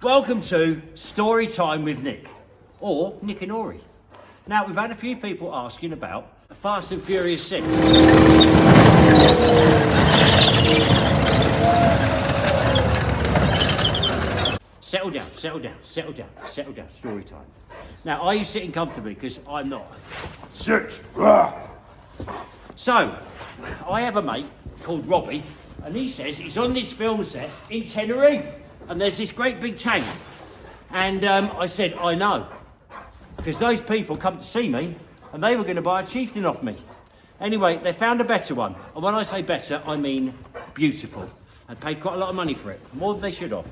Welcome to Story Time with Nick, or Nickanory. Now, we've had a few people asking about Fast and Furious 6. Settle down, settle down, settle down, settle down, story time. Now, are you sitting comfortably? Because I'm not. Sit! So, I have a mate called Robbie, and he says he's on this film set in Tenerife, and there's this great big tank. And I said, I know, because those people come to see me, and they were going to buy a chieftain off me. Anyway, they found a better one, and when I say better, I mean beautiful. I paid quite a lot of money for it, more than they should have.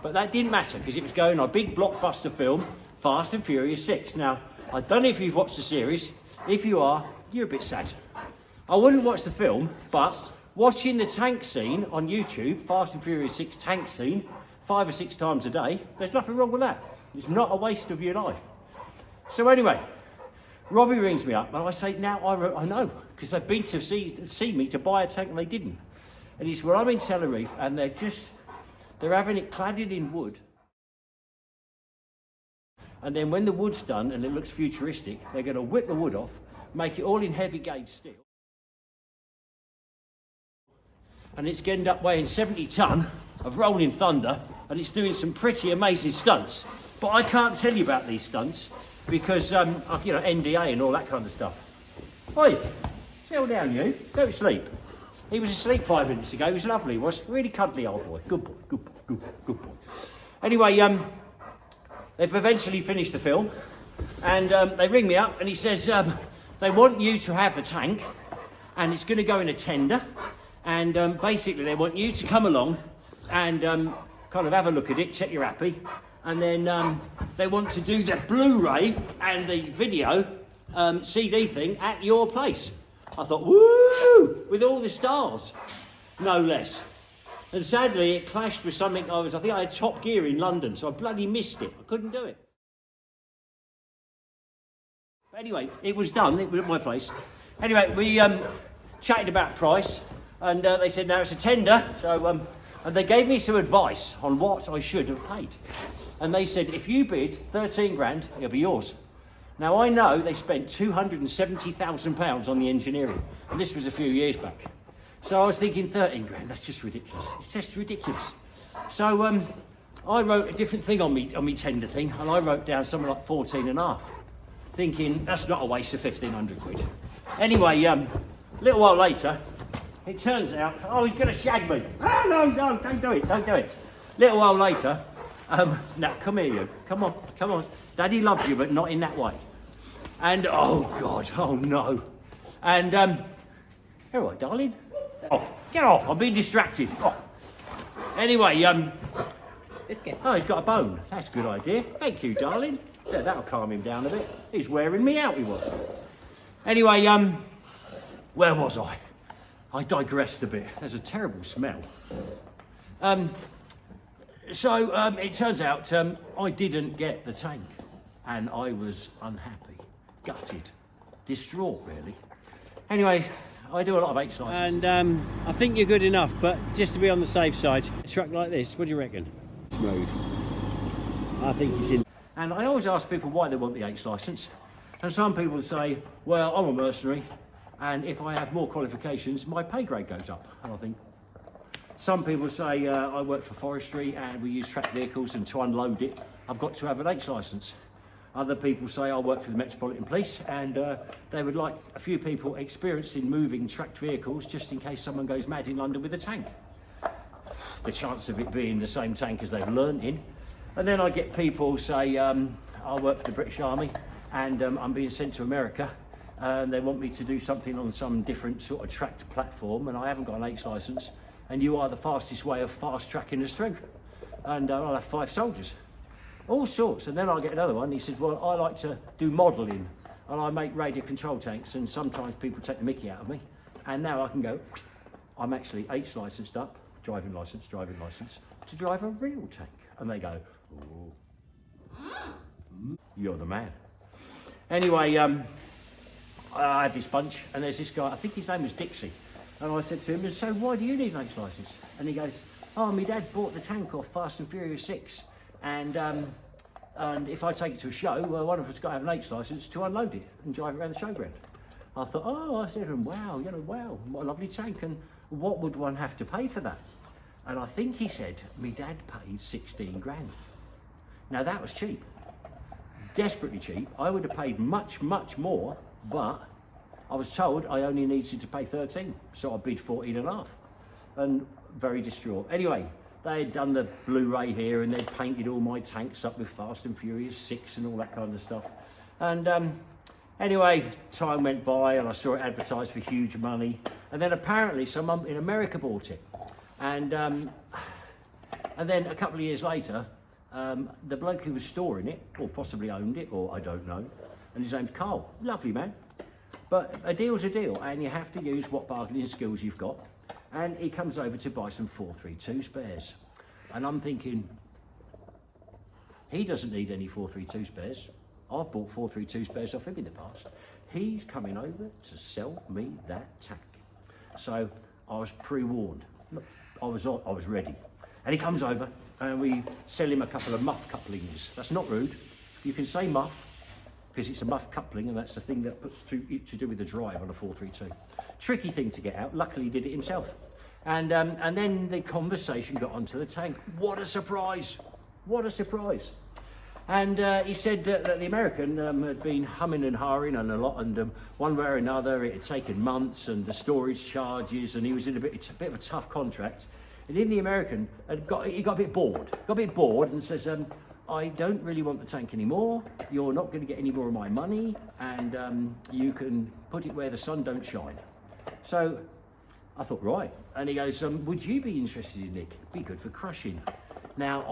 But that didn't matter, because it was going on a big blockbuster film, Fast and Furious 6. Now, I don't know if you've watched the series. If you are, you're a bit sad. I wouldn't watch the film, but watching the tank scene on YouTube, Fast and Furious 6 tank scene, 5 or 6 times a day, there's nothing wrong with that. It's not a waste of your life. So anyway, Robbie rings me up, and I say, now I know, because they've been to see me to buy a tank, and they didn't. And he said, well, I'm in Tenerife, and they're having it cladded in wood. And then when the wood's done, and it looks futuristic, they're going to whip the wood off, make it all in heavy gauge steel. And it's going to end up weighing 70 tonne of rolling thunder, and it's doing some pretty amazing stunts. But I can't tell you about these stunts, because, NDA and all that kind of stuff. Oi, settle down you, go to sleep. He was asleep 5 minutes ago. He was lovely. He was really cuddly old boy. Good boy, good boy, good boy, good boy. Anyway, they've eventually finished the film, and they ring me up, and he says they want you to have the tank, and it's going to go in a tender, and basically they want you to come along and kind of have a look at it, check you're happy, and then they want to do the Blu-ray and the video CD thing at your place. I thought, woo, with all the stars, no less. And sadly, it clashed with something I think I had Top Gear in London, so I bloody missed it. I couldn't do it. But anyway, it was done, it was at my place. Anyway, we chatted about price, and they said, now it's a tender, so, and they gave me some advice on what I should have paid. And they said, if you bid 13 grand, it'll be yours. Now, I know they spent £270,000 on the engineering, and this was a few years back. So I was thinking 13 grand, that's just ridiculous. It's just ridiculous. So I wrote a different thing on me tender thing, and I wrote down something like 14 and a half, thinking that's not a waste of 1,500 quid. Anyway, a little while later, it turns out, oh, he's going to shag me. Oh, no, don't do it, don't do it. A little while later, now come here you, come on. Daddy loves you, but not in that way. And, oh God, oh no. And, all right, darling. Get off, I'm being distracted. Oh. Anyway, Biscuit. Oh, he's got a bone. That's a good idea. Thank you, darling. Yeah, that'll calm him down a bit. He's wearing me out, he was. Anyway, where was I? I digressed a bit. There's a terrible smell. So it turns out I didn't get the tank, and I was unhappy, gutted, distraught, really. Anyway, I do a lot of H licenses. And I think you're good enough, but just to be on the safe side, a truck like this, what do you reckon? Smooth. I think it's in. And I always ask people why they want the H licence, and some people say, well, I'm a mercenary, and if I have more qualifications, my pay grade goes up. And I think, some people say I work for forestry and we use tracked vehicles, and to unload it, I've got to have an H licence. Other people say I work for the Metropolitan Police, and they would like a few people experienced in moving tracked vehicles just in case someone goes mad in London with a tank. The chance of it being the same tank as they've learned in. And then I get people say, I work for the British Army and I'm being sent to America. They want me to do something on some different sort of tracked platform, and I haven't got an H licence, and you are the fastest way of fast tracking us through. And I'll have 5 soldiers. All sorts. And then I'll get another one. He says, well, I like to do modelling, and I make radio control tanks, and sometimes people take the mickey out of me. And now I can go, I'm actually H licensed up, driving licence, to drive a real tank. And they go, oh, you're the man. Anyway, I have this bunch, and there's this guy, I think his name was Dixie. And I said to him, so why do you need an H licence? And he goes, oh, my dad bought the tank off Fast and Furious 6. And if I take it to a show, well, one of us got to have an H licence to unload it and drive it around the showground. I thought, oh, I said, wow, wow, what a lovely tank, and what would one have to pay for that? And I think he said, me dad paid 16 grand. Now that was cheap, desperately cheap. I would have paid much, much more, but I was told I only needed to pay 13, so I bid 14 and a half, and very distraught. Anyway, they had done the Blu-ray here and they'd painted all my tanks up with Fast and Furious 6 and all that kind of stuff. And anyway, time went by and I saw it advertised for huge money. And then apparently someone in America bought it. And then a couple of years later, the bloke who was storing it, or possibly owned it, or I don't know, and his name's Carl, lovely man. But a deal's a deal, and you have to use what bargaining skills you've got. And he comes over to buy some 432 spares. And I'm thinking, he doesn't need any 432 spares. I've bought 432 spares off him in the past. He's coming over to sell me that tank. So I was pre-warned. I was ready. And he comes over and we sell him a couple of muff couplings. That's not rude. You can say muff, because it's a muff coupling, and that's the thing that puts to do with the drive on a 432. Tricky thing to get out. Luckily he did it himself. And then the conversation got onto the tank. What a surprise! What a surprise! And he said that the American had been humming and hawing and a lot, and one way or another it had taken months, and the storage charges, and he was in a bit of a tough contract. And in the American, he got a bit bored, and says, I don't really want the tank anymore. You're not going to get any more of my money, and you can put it where the sun don't shine. So I thought, right. And he goes, would you be interested in Nick? Be good for crushing. Now,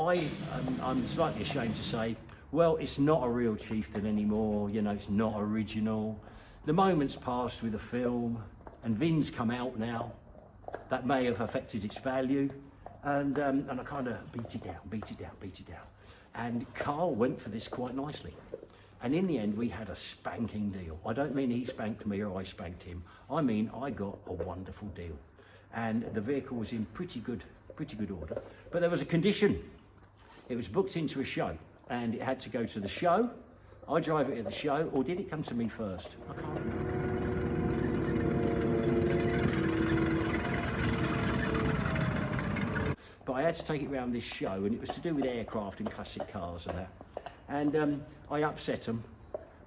I'm slightly ashamed to say, well, it's not a real chieftain anymore. You know, it's not original. The moment's passed with the film, and Vin's come out now. That may have affected its value. And I kind of beat it down. And Carl went for this quite nicely. And in the end, we had a spanking deal. I don't mean he spanked me or I spanked him. I mean, I got a wonderful deal. And the vehicle was in pretty good order. But there was a condition. It was booked into a show, and it had to go to the show. I drive it at the show, or did it come to me first? I can't remember. But I had to take it around this show, and it was to do with aircraft and classic cars and that. And I upset them.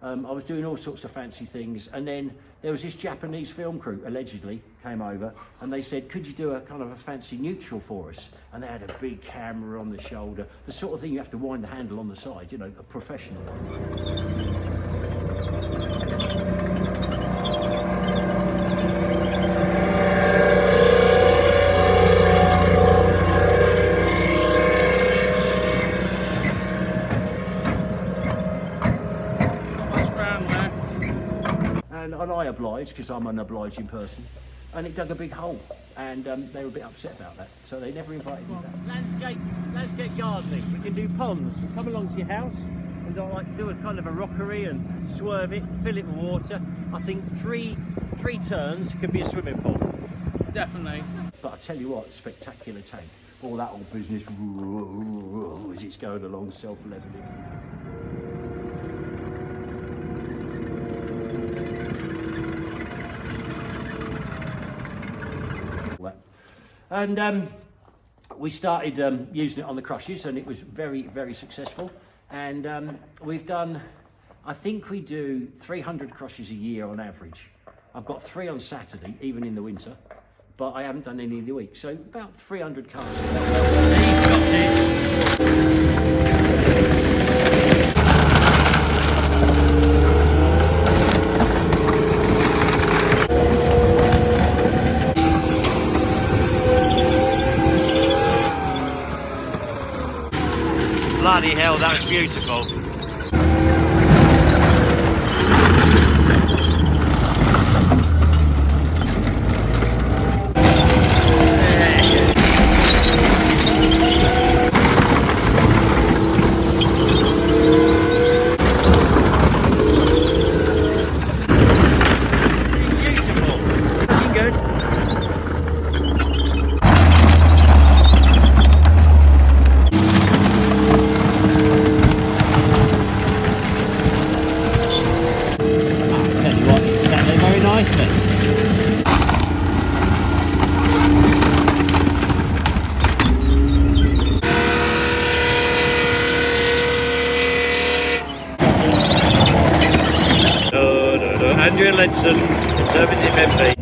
I was doing all sorts of fancy things, and then there was this Japanese film crew, allegedly, came over, and they said, could you do a kind of a fancy neutral for us? And they had a big camera on the shoulder, the sort of thing you have to wind the handle on the side, you know, a professional one. And I obliged, because I'm an obliging person, and it dug a big hole, and they were a bit upset about that, so they never invited me back. Landscape gardening. We can do ponds. Come along to your house and do a kind of a rockery and swerve it, fill it with water. I think three turns could be a swimming pool. Definitely. But I tell you what, spectacular tank. All that old business as it's going along, self-leveling. And we started using it on the crushes, and it was very, very successful. And we've done, I think we do 300 crushes a year on average. I've got 3 on Saturday, even in the winter, but I haven't done any in the week. So about 300 cars. Bloody hell, that was beautiful. Adrian Lenson, Conservative MP.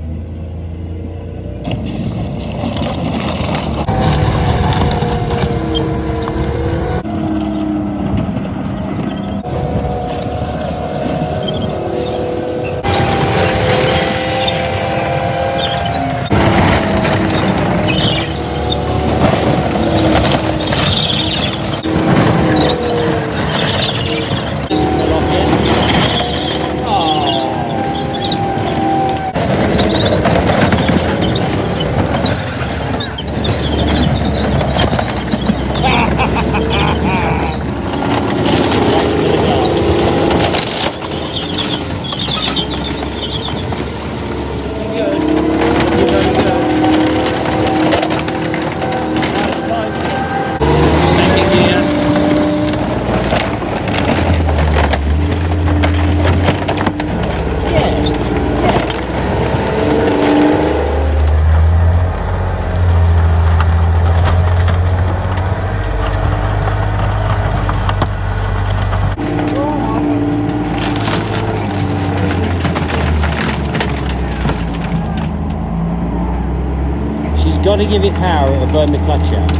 Got to give it power, it'll burn the clutch out.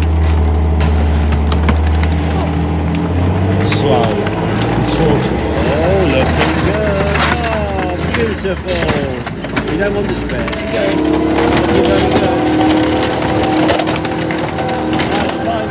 Slow. Oh, looking good. Oh, beautiful. You don't want the spare. Give it a go. That's fine.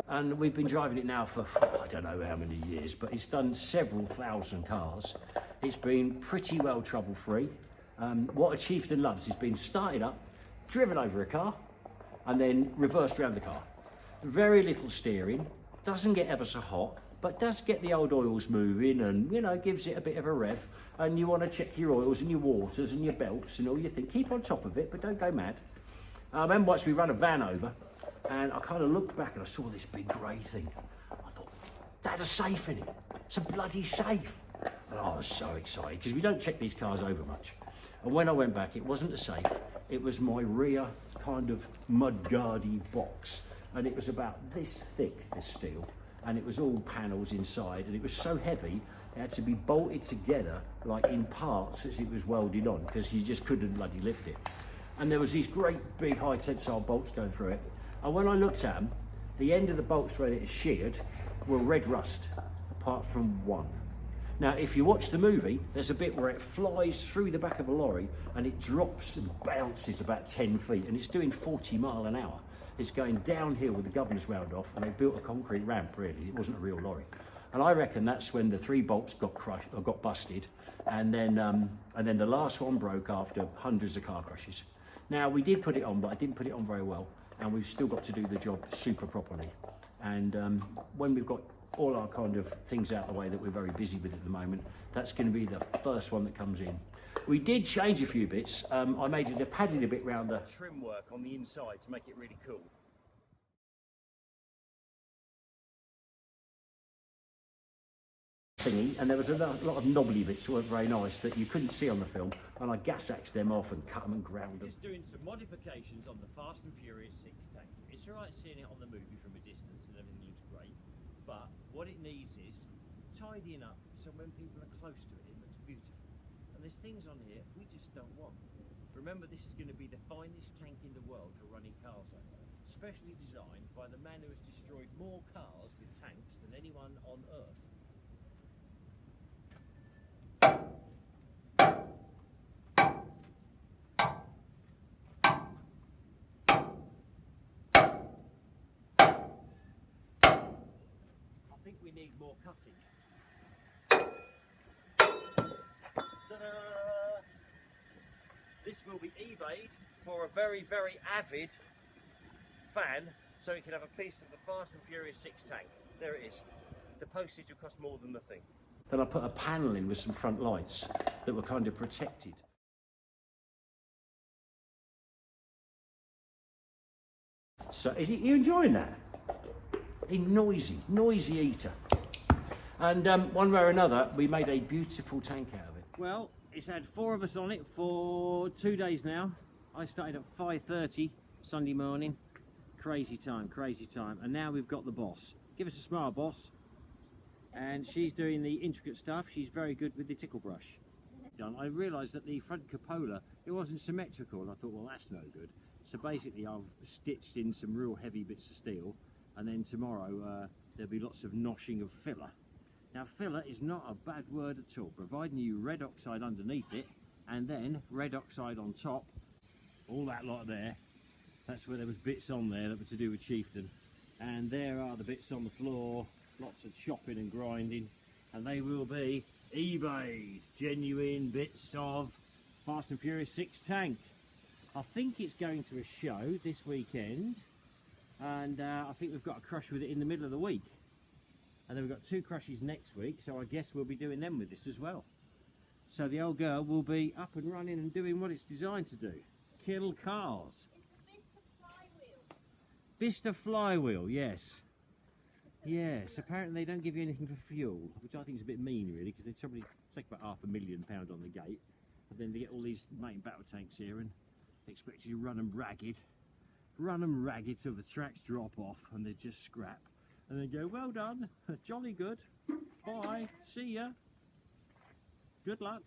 And we've been driving it now for, I don't know how many years, but it's done several thousand cars. It's been pretty well trouble-free. What a chieftain loves is being started up, driven over a car, and then reversed around the car. Very little steering, doesn't get ever so hot, but does get the old oils moving and, you know, gives it a bit of a rev. And you want to check your oils and your waters and your belts and all you think. Keep on top of it, but don't go mad. I remember once we ran a van over, and I kind of looked back and I saw this big grey thing. I thought, that had a safe in it. It's a bloody safe. And I was so excited, because we don't check these cars over much. And when I went back, it wasn't a safe. It was my rear kind of mudguardy box. And it was about this thick, this steel. And it was all panels inside. And it was so heavy, it had to be bolted together, like in parts as it was welded on, because you just couldn't bloody lift it. And there was these great big high tensile bolts going through it. And when I looked at them, the end of the bolts where it is sheared were red rust, apart from one. Now, if you watch the movie, there's a bit where it flies through the back of a lorry and it drops and bounces about 10 feet and it's doing 40 miles an hour. It's going downhill with the governors wound off and they built a concrete ramp, really. It wasn't a real lorry. And I reckon that's when the 3 bolts got crushed or got busted. And then the last one broke after hundreds of car crashes. Now, we did put it on, but I didn't put it on very well. And we've still got to do the job super properly. And when we've got all our kind of things out of the way that we're very busy with at the moment, that's going to be the first one that comes in. We did change a few bits. I padded a bit round the trim work on the inside to make it really cool. Thingy, and there was a lot of knobbly bits that weren't very nice that you couldn't see on the film, and I gas axed them off and cut them and ground them. Just doing some modifications on the Fast and Furious 6 tank. It's alright seeing it on the movie from a distance and everything looks great, but what it needs is tidying up so when people are close to it, it looks beautiful. And there's things on here we just don't want. Remember, this is going to be the finest tank in the world for running cars on. Specially designed by the man who has destroyed more cars with tanks than anyone on Earth. I think we need more cutting. Ta-da! This will be eBayed for a very, very avid fan, so he can have a piece of the Fast and Furious 6 tank. There it is. The postage will cost more than the thing. Then I put a panel in with some front lights that were kind of protected. So, are you enjoying that? A noisy eater. And one way or another, we made a beautiful tank out of it. Well, it's had 4 of us on it for 2 days now. I started at 5:30 Sunday morning. Crazy time. And now we've got the boss. Give us a smile, boss. And she's doing the intricate stuff. She's very good with the tickle brush. I realised that the front cupola, it wasn't symmetrical. And I thought, well, that's no good. So basically, I've stitched in some real heavy bits of steel. And then tomorrow, there'll be lots of noshing of filler. Now, filler is not a bad word at all, providing you red oxide underneath it, and then red oxide on top. All that lot there, that's where there was bits on there that were to do with chieftain. And there are the bits on the floor, lots of chopping and grinding, and they will be eBayed, genuine bits of Fast and Furious 6 tank. I think it's going to a show this weekend, and I think we've got a crush with it in the middle of the week. And then we've got 2 crushes next week, so I guess we'll be doing them with this as well. So the old girl will be up and running and doing what it's designed to do. Kill cars. It's the flywheel. Bista flywheel, yes. Yes, apparently they don't give you anything for fuel, which I think is a bit mean really, because they probably take about £500,000 on the gate. And then they get all these main battle tanks here and they expect you to run them ragged. Run them ragged till the tracks drop off and they just scrap. And they go, well done, jolly good, bye, see ya, good luck.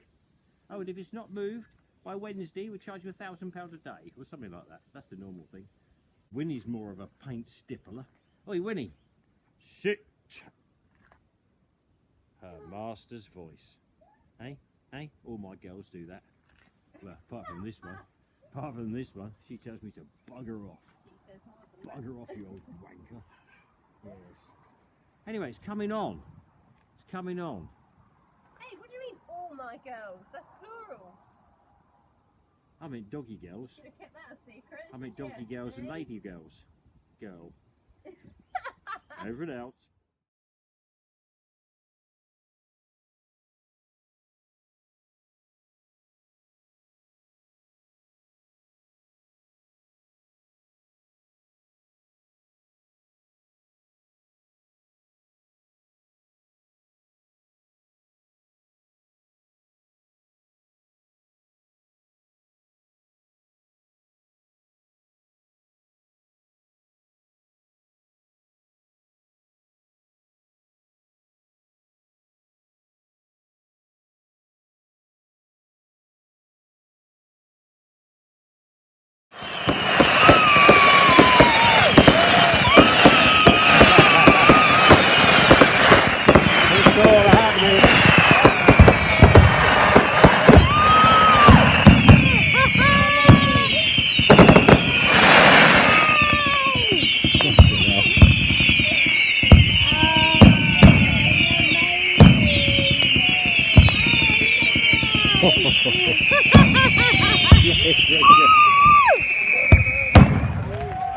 Oh, and if it's not moved by Wednesday, we'll charge you £1,000 a day, or something like that. That's the normal thing. Winnie's more of a paint stippler. Oi, Winnie, sit. Her master's voice. Hey, hey, all my girls do that. Well, apart from this one, she tells me to bugger off. Bugger off, you old wanker. Yes. Anyway, it's coming on. It's coming on. Hey, what do you mean, all my girls? That's plural. I mean doggy girls. Should have kept that a secret. I mean shouldn't donkey you? girls and lady girls. Girl. Over and out.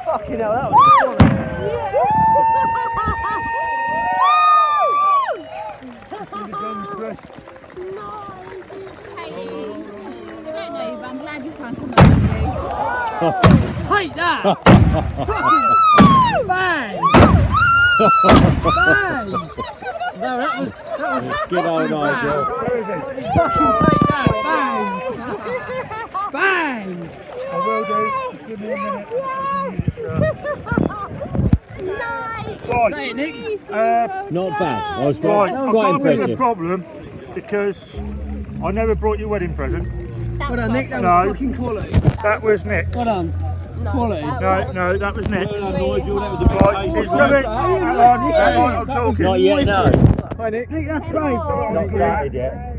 Fucking hell, that was fun. I don't know you, but I'm glad you found someone like you. Take that! Bang! Bang! No, that was Good old Nigel. fucking take that! Bang! Bang! I will do. Give me a minute. Nice! Right. Say it, Nick. Not bad. I was Right, quite I've got a bit of a impressive. problem because I never brought you a wedding present. Well done, Nick. That No. was fucking quality. That was Nick. Well done. Quality. No, that was Nick. Well done, Nigel. That was a big Right, it's something. Hang on, I'm talking. Not yet, no. Hi, Nick. Nick, that's great. Not started yet.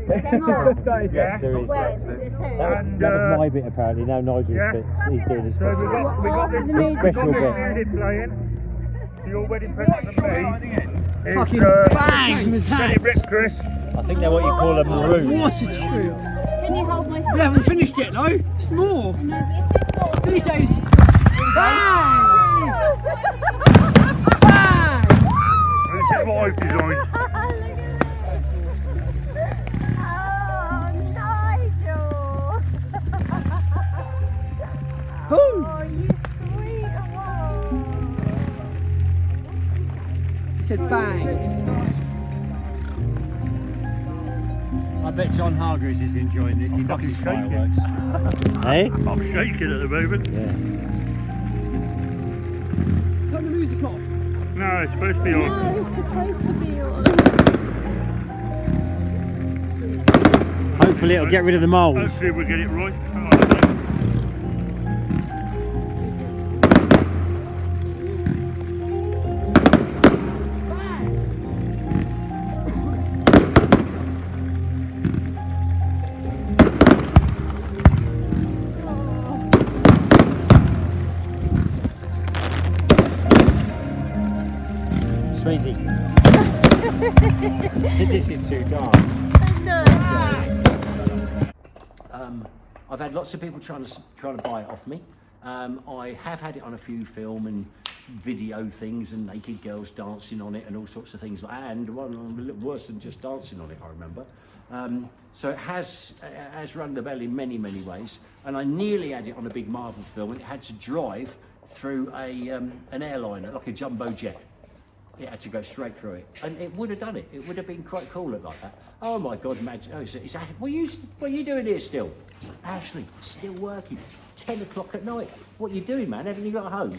Yeah. There is. And, That was my bit apparently. Now Nigel's yeah. bit. He's doing his So bit. we got this special bit. music playing. Your wedding present from me is Fucking bang! Get it ripped, Chris. I think they're what you call a maroon. What a treat. Can you hold my We haven't finished yet, though. It's more. DJ's bang! Bang! This is what I've designed. Woo! Oh, you sweet He said bang. I bet John Hargreaves is enjoying this. He loves his Fucking fireworks. Hey? I'm shaking at the moment. Yeah. Turn the music off. No, it's supposed to be on. No, it's supposed to be on. Hopefully it'll get rid of the moles. Hopefully we'll get it right. Sweetie. This is too dark. No. I've had lots of people trying to buy it off me. I have had it on a few film and video things and naked girls dancing on it and all sorts of things. And one a little worse than just dancing on it, I remember. So it has rung the bell in many, many ways. And I nearly had it on a big Marvel film and it had to drive through an airliner, like a jumbo jet. It had to go straight through it, and it would have done it. It would have been quite cool like that. Oh my God, imagine! Oh, is that, what are you doing here still? Ashley, still working. 10 o'clock at night. What are you doing, man? Haven't you got home?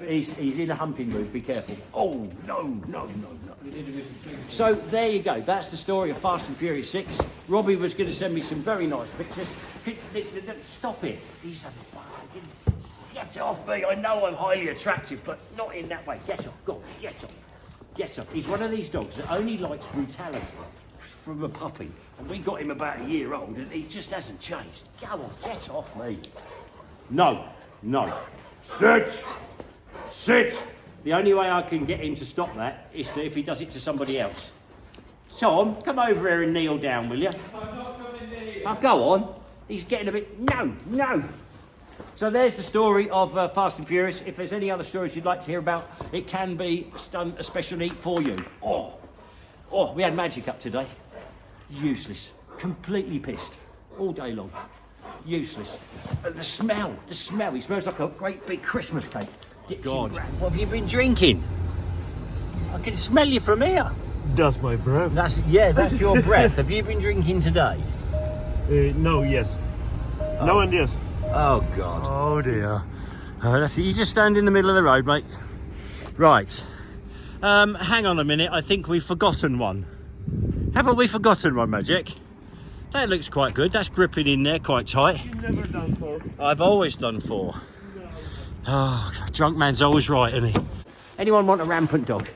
He's in a humping mood. Be careful. Oh no. So there you go. That's the story of Fast and Furious 6. Robbie was going to send me some very nice pictures. Stop it. He's a get off me. I know I'm highly attractive, but not in that way. Get off. Go on. Get off. He's one of these dogs that only likes brutality from a puppy. And we got him about a year old and he just hasn't changed. Go on, get off me. No. Sit. The only way I can get him to stop that is if he does it to somebody else. Tom, come over here and kneel down, will you? I'm not coming near. Oh, go on. He's getting a bit... No. So there's the story of Fast and Furious. If there's any other stories you'd like to hear about, it can be done especially for you. Oh, we had Magic up today. Useless. Completely pissed. All day long. Useless. The smell. He smells like a great big Christmas cake. God, what have you been drinking? I can smell you from here. That's my breath. That's your breath. Have you been drinking today? No, yes. No and yes. Oh, God. Oh dear. That's it. You just stand in the middle of the road, mate. Right. Hang on a minute. I think we've forgotten one. Haven't we forgotten one, Magic? That looks quite good. That's gripping in there quite tight. You've never done 4. I've always done 4. Oh, drunk man's always right, isn't he? Anyone want a rampant dog?